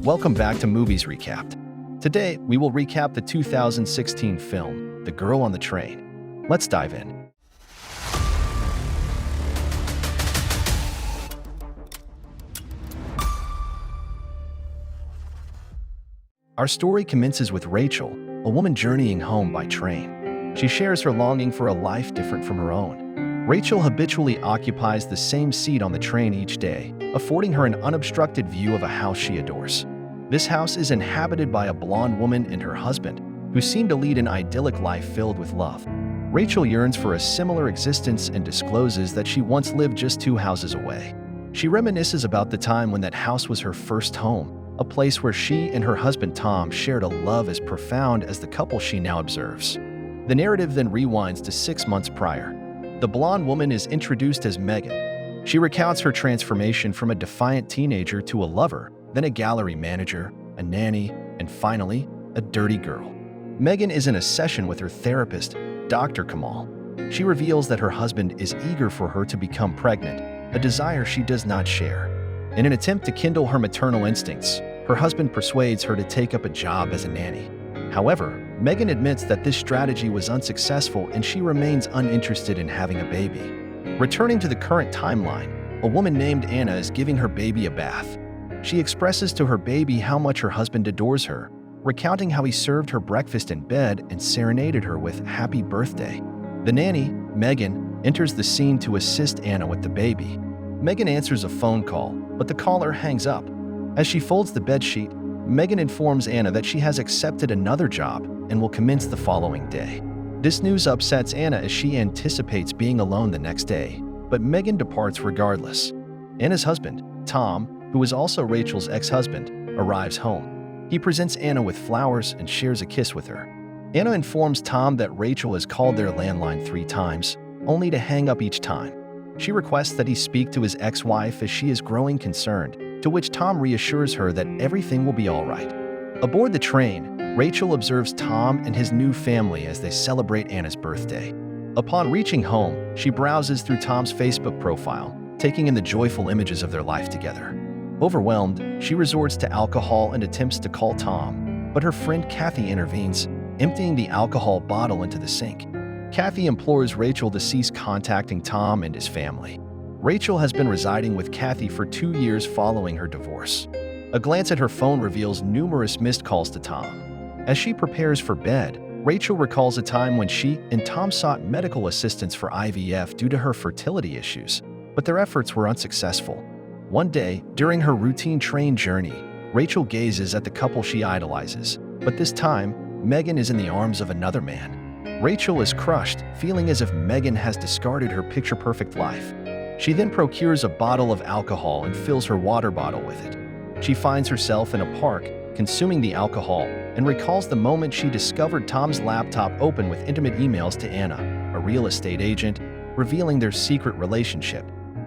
Welcome back to Movies Recapped. Today, we will recap the 2016 film, The Girl on the Train. Let's dive in. Our story commences with Rachel, a woman journeying home by train. She shares her longing for a life different from her own. Rachel habitually occupies the same seat on the train each day, affording her an unobstructed view of a house she adores. This house is inhabited by a blonde woman and her husband, who seem to lead an idyllic life filled with love. Rachel yearns for a similar existence and discloses that she once lived just 2 houses away. She reminisces about the time when that house was her first home, a place where she and her husband Tom shared a love as profound as the couple she now observes. The narrative then rewinds to 6 months prior. The blonde woman is introduced as Megan. She recounts her transformation from a defiant teenager to a lover, then a gallery manager, a nanny, and finally, a dirty girl. Megan is in a session with her therapist, Dr. Kamal. She reveals that her husband is eager for her to become pregnant, a desire she does not share. In an attempt to kindle her maternal instincts, her husband persuades her to take up a job as a nanny. However, Megan admits that this strategy was unsuccessful and she remains uninterested in having a baby. Returning to the current timeline, a woman named Anna is giving her baby a bath. She expresses to her baby how much her husband adores her, recounting how he served her breakfast in bed and serenaded her with "Happy Birthday." The nanny, Megan, enters the scene to assist Anna with the baby. Megan answers a phone call, but the caller hangs up. As she folds the bedsheet, Megan informs Anna that she has accepted another job and will commence the following day. This news upsets Anna as she anticipates being alone the next day, but Megan departs regardless. Anna's husband, Tom, who is also Rachel's ex-husband, arrives home. He presents Anna with flowers and shares a kiss with her. Anna informs Tom that Rachel has called their landline 3 times, only to hang up each time. She requests that he speak to his ex-wife as she is growing concerned, to which Tom reassures her that everything will be all right. Aboard the train, Rachel observes Tom and his new family as they celebrate Anna's birthday. Upon reaching home, she browses through Tom's Facebook profile, taking in the joyful images of their life together. Overwhelmed, she resorts to alcohol and attempts to call Tom, but her friend Kathy intervenes, emptying the alcohol bottle into the sink. Kathy implores Rachel to cease contacting Tom and his family. Rachel has been residing with Kathy for 2 years following her divorce. A glance at her phone reveals numerous missed calls to Tom. As she prepares for bed, Rachel recalls a time when she and Tom sought medical assistance for IVF due to her fertility issues, but their efforts were unsuccessful. One day, during her routine train journey, Rachel gazes at the couple she idolizes, but this time, Megan is in the arms of another man. Rachel is crushed, feeling as if Megan has discarded her picture-perfect life. She then procures a bottle of alcohol and fills her water bottle with it. She finds herself in a park, consuming the alcohol, and recalls the moment she discovered Tom's laptop open with intimate emails to Anna, a real estate agent, revealing their secret relationship.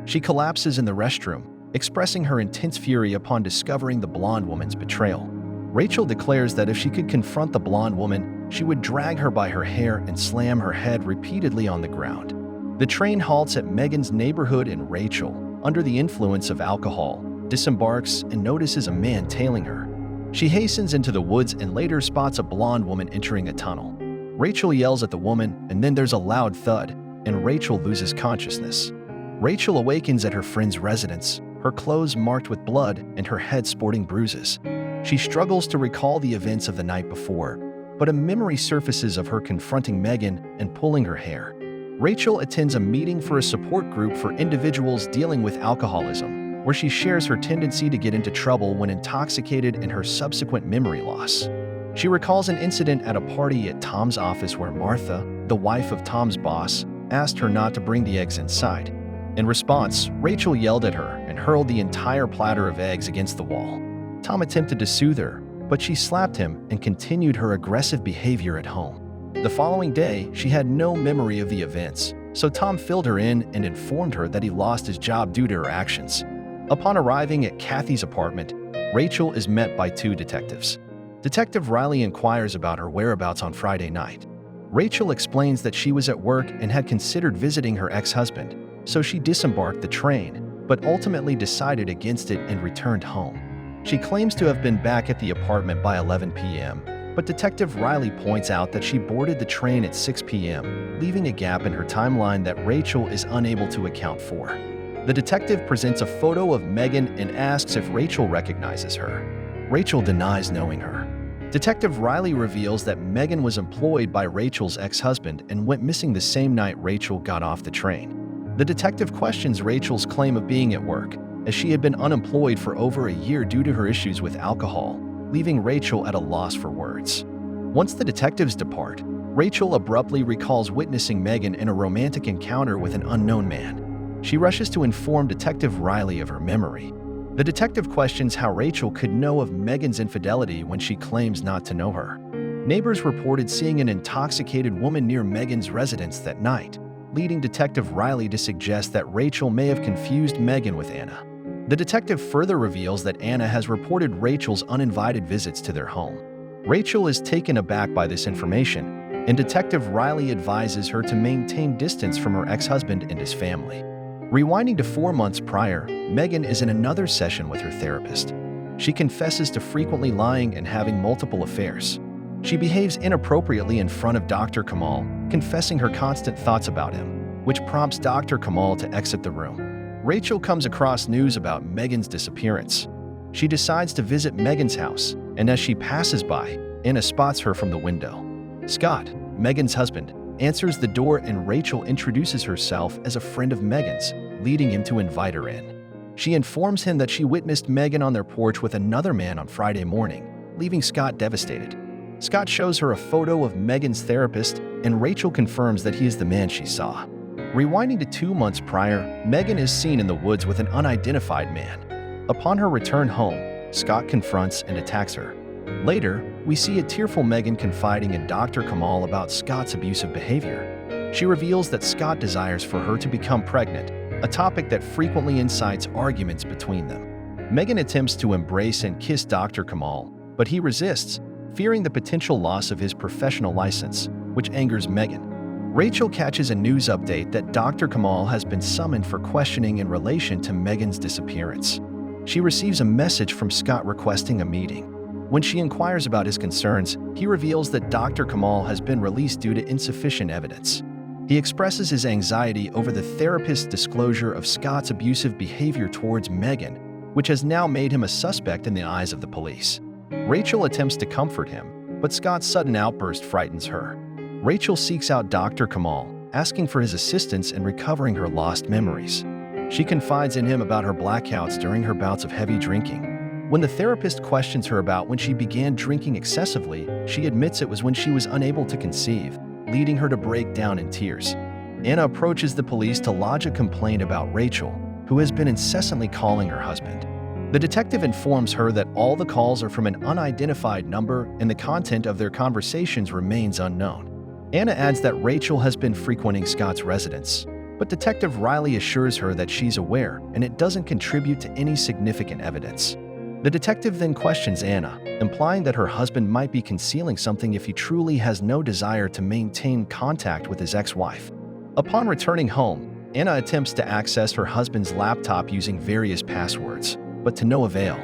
She collapses in the restroom, expressing her intense fury upon discovering the blonde woman's betrayal. Rachel declares that if she could confront the blonde woman, she would drag her by her hair and slam her head repeatedly on the ground. The train halts at Megan's neighborhood and Rachel, under the influence of alcohol, disembarks and notices a man tailing her. She hastens into the woods and later spots a blonde woman entering a tunnel. Rachel yells at the woman, and then there's a loud thud, and Rachel loses consciousness. Rachel awakens at her friend's residence, her clothes marked with blood and her head sporting bruises. She struggles to recall the events of the night before, but a memory surfaces of her confronting Megan and pulling her hair. Rachel attends a meeting for a support group for individuals dealing with alcoholism, where she shares her tendency to get into trouble when intoxicated and her subsequent memory loss. She recalls an incident at a party at Tom's office where Martha, the wife of Tom's boss, asked her not to bring the eggs inside. In response, Rachel yelled at her and hurled the entire platter of eggs against the wall. Tom attempted to soothe her, but she slapped him and continued her aggressive behavior at home. The following day, she had no memory of the events, so Tom filled her in and informed her that he lost his job due to her actions. Upon arriving at Kathy's apartment, Rachel is met by 2 detectives. Detective Riley inquires about her whereabouts on Friday night. Rachel explains that she was at work and had considered visiting her ex-husband, so she disembarked the train, but ultimately decided against it and returned home. She claims to have been back at the apartment by 11 p.m., but Detective Riley points out that she boarded the train at 6 p.m., leaving a gap in her timeline that Rachel is unable to account for. The detective presents a photo of Megan and asks if Rachel recognizes her. Rachel denies knowing her. Detective Riley reveals that Megan was employed by Rachel's ex-husband and went missing the same night Rachel got off the train. The detective questions Rachel's claim of being at work, as she had been unemployed for over a year due to her issues with alcohol, leaving Rachel at a loss for words. Once the detectives depart, Rachel abruptly recalls witnessing Megan in a romantic encounter with an unknown man. She rushes to inform Detective Riley of her memory. The detective questions how Rachel could know of Megan's infidelity when she claims not to know her. Neighbors reported seeing an intoxicated woman near Megan's residence that night, leading Detective Riley to suggest that Rachel may have confused Megan with Anna. The detective further reveals that Anna has reported Rachel's uninvited visits to their home. Rachel is taken aback by this information, and Detective Riley advises her to maintain distance from her ex-husband and his family. Rewinding to 4 months prior, Megan is in another session with her therapist. She confesses to frequently lying and having multiple affairs. She behaves inappropriately in front of Dr. Kamal, confessing her constant thoughts about him, which prompts Dr. Kamal to exit the room. Rachel comes across news about Megan's disappearance. She decides to visit Megan's house, and as she passes by, Anna spots her from the window. Scott, Megan's husband, answers the door and Rachel introduces herself as a friend of Megan's, leading him to invite her in. She informs him that she witnessed Megan on their porch with another man on Friday morning, leaving Scott devastated. Scott shows her a photo of Megan's therapist, and Rachel confirms that he is the man she saw. Rewinding to 2 months prior, Megan is seen in the woods with an unidentified man. Upon her return home, Scott confronts and attacks her. Later, we see a tearful Megan confiding in Dr. Kamal about Scott's abusive behavior. She reveals that Scott desires for her to become pregnant, a topic that frequently incites arguments between them. Megan attempts to embrace and kiss Dr. Kamal, but he resists, fearing the potential loss of his professional license, which angers Megan. Rachel catches a news update that Dr. Kamal has been summoned for questioning in relation to Megan's disappearance. She receives a message from Scott requesting a meeting. When she inquires about his concerns, he reveals that Dr. Kamal has been released due to insufficient evidence. He expresses his anxiety over the therapist's disclosure of Scott's abusive behavior towards Megan, which has now made him a suspect in the eyes of the police. Rachel attempts to comfort him, but Scott's sudden outburst frightens her. Rachel seeks out Dr. Kamal, asking for his assistance in recovering her lost memories. She confides in him about her blackouts during her bouts of heavy drinking. When the therapist questions her about when she began drinking excessively, she admits it was when she was unable to conceive, leading her to break down in tears. Anna approaches the police to lodge a complaint about Rachel, who has been incessantly calling her husband. The detective informs her that all the calls are from an unidentified number and the content of their conversations remains unknown. Anna adds that Rachel has been frequenting Scott's residence, but Detective Riley assures her that she's aware and it doesn't contribute to any significant evidence. The detective then questions Anna, implying that her husband might be concealing something if he truly has no desire to maintain contact with his ex-wife. Upon returning home, Anna attempts to access her husband's laptop using various passwords, but to no avail.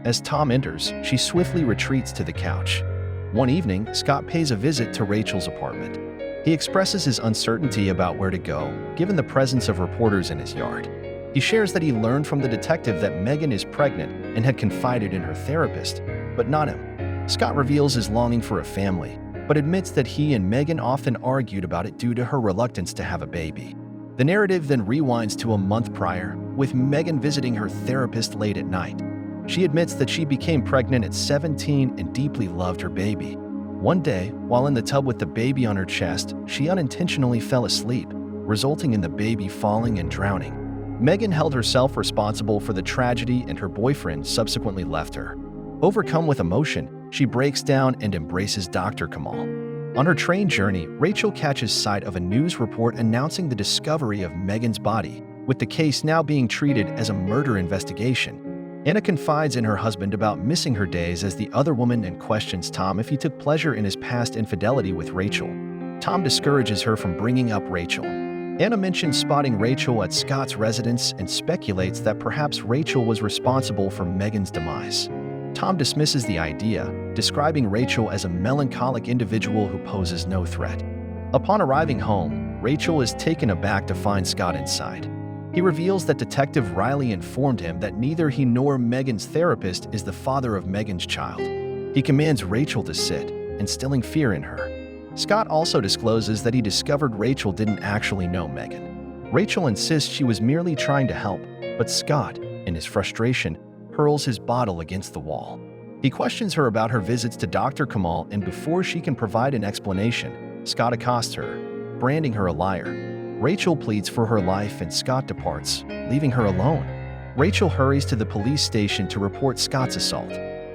As Tom enters, she swiftly retreats to the couch. One evening, Scott pays a visit to Rachel's apartment. He expresses his uncertainty about where to go, given the presence of reporters in his yard. He shares that he learned from the detective that Megan is pregnant and had confided in her therapist, but not him. Scott reveals his longing for a family, but admits that he and Megan often argued about it due to her reluctance to have a baby. The narrative then rewinds to a month prior, with Megan visiting her therapist late at night. She admits that she became pregnant at 17 and deeply loved her baby. One day, while in the tub with the baby on her chest, she unintentionally fell asleep, resulting in the baby falling and drowning. Megan held herself responsible for the tragedy and her boyfriend subsequently left her. Overcome with emotion, she breaks down and embraces Dr. Kamal. On her train journey, Rachel catches sight of a news report announcing the discovery of Megan's body, with the case now being treated as a murder investigation. Anna confides in her husband about missing her days as the other woman and questions Tom if he took pleasure in his past infidelity with Rachel. Tom discourages her from bringing up Rachel. Anna mentions spotting Rachel at Scott's residence and speculates that perhaps Rachel was responsible for Megan's demise. Tom dismisses the idea, describing Rachel as a melancholic individual who poses no threat. Upon arriving home, Rachel is taken aback to find Scott inside. He reveals that Detective Riley informed him that neither he nor Megan's therapist is the father of Megan's child. He commands Rachel to sit, instilling fear in her. Scott also discloses that he discovered Rachel didn't actually know Megan. Rachel insists she was merely trying to help, but Scott, in his frustration, hurls his bottle against the wall. He questions her about her visits to Dr. Kamal, and before she can provide an explanation, Scott accosts her, branding her a liar. Rachel pleads for her life and Scott departs, leaving her alone. Rachel hurries to the police station to report Scott's assault.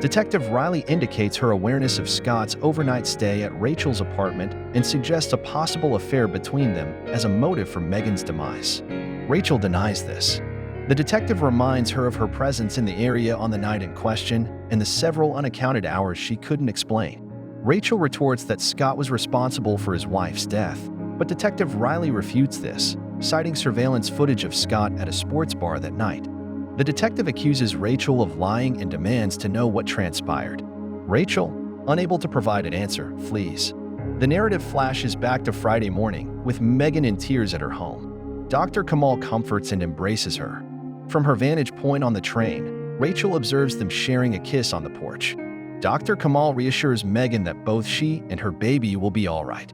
Detective Riley indicates her awareness of Scott's overnight stay at Rachel's apartment and suggests a possible affair between them as a motive for Megan's demise. Rachel denies this. The detective reminds her of her presence in the area on the night in question and the several unaccounted hours she couldn't explain. Rachel retorts that Scott was responsible for his wife's death, but Detective Riley refutes this, citing surveillance footage of Scott at a sports bar that night. The detective accuses Rachel of lying and demands to know what transpired. Rachel, unable to provide an answer, flees. The narrative flashes back to Friday morning, with Megan in tears at her home. Dr. Kamal comforts and embraces her. From her vantage point on the train, Rachel observes them sharing a kiss on the porch. Dr. Kamal reassures Megan that both she and her baby will be all right.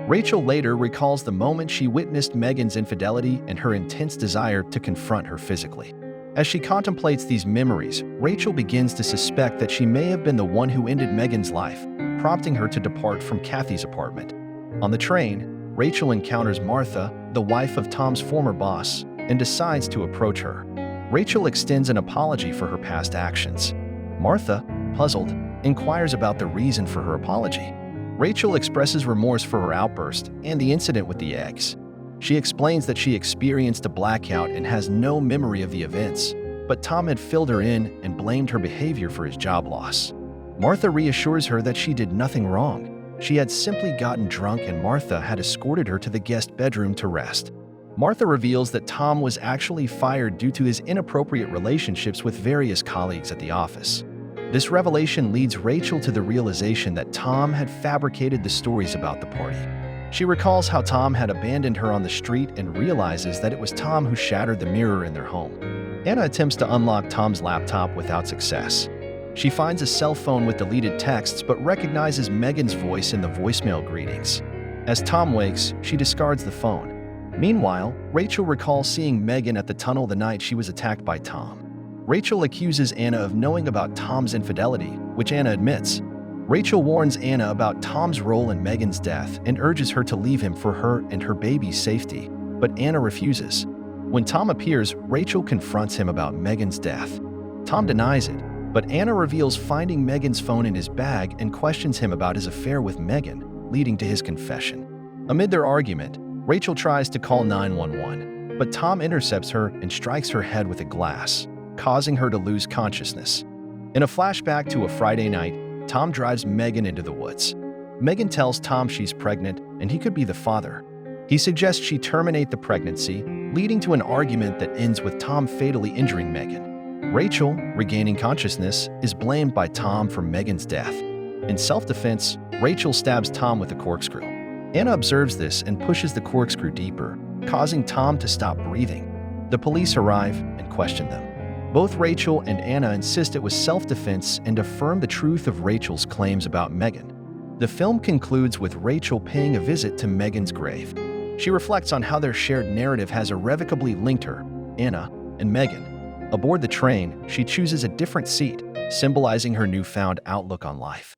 Rachel later recalls the moment she witnessed Megan's infidelity and her intense desire to confront her physically. As she contemplates these memories, Rachel begins to suspect that she may have been the one who ended Megan's life, prompting her to depart from Kathy's apartment. On the train, Rachel encounters Martha, the wife of Tom's former boss, and decides to approach her. Rachel extends an apology for her past actions. Martha, puzzled, inquires about the reason for her apology. Rachel expresses remorse for her outburst and the incident with the eggs. She explains that she experienced a blackout and has no memory of the events, but Tom had filled her in and blamed her behavior for his job loss. Martha reassures her that she did nothing wrong. She had simply gotten drunk and Martha had escorted her to the guest bedroom to rest. Martha reveals that Tom was actually fired due to his inappropriate relationships with various colleagues at the office. This revelation leads Rachel to the realization that Tom had fabricated the stories about the party. She recalls how Tom had abandoned her on the street and realizes that it was Tom who shattered the mirror in their home. Anna attempts to unlock Tom's laptop without success. She finds a cell phone with deleted texts but recognizes Megan's voice in the voicemail greetings. As Tom wakes, she discards the phone. Meanwhile, Rachel recalls seeing Megan at the tunnel the night she was attacked by Tom. Rachel accuses Anna of knowing about Tom's infidelity, which Anna admits. Rachel warns Anna about Tom's role in Megan's death and urges her to leave him for her and her baby's safety, but Anna refuses. When Tom appears, Rachel confronts him about Megan's death. Tom denies it, but Anna reveals finding Megan's phone in his bag and questions him about his affair with Megan, leading to his confession. Amid their argument, Rachel tries to call 911, but Tom intercepts her and strikes her head with a glass, causing her to lose consciousness. In a flashback to a Friday night, Tom drives Megan into the woods. Megan tells Tom she's pregnant and he could be the father. He suggests she terminate the pregnancy, leading to an argument that ends with Tom fatally injuring Megan. Rachel, regaining consciousness, is blamed by Tom for Megan's death. In self-defense, Rachel stabs Tom with a corkscrew. Anna observes this and pushes the corkscrew deeper, causing Tom to stop breathing. The police arrive and question them. Both Rachel and Anna insist it was self-defense and affirm the truth of Rachel's claims about Megan. The film concludes with Rachel paying a visit to Megan's grave. She reflects on how their shared narrative has irrevocably linked her, Anna, and Megan. Aboard the train, she chooses a different seat, symbolizing her newfound outlook on life.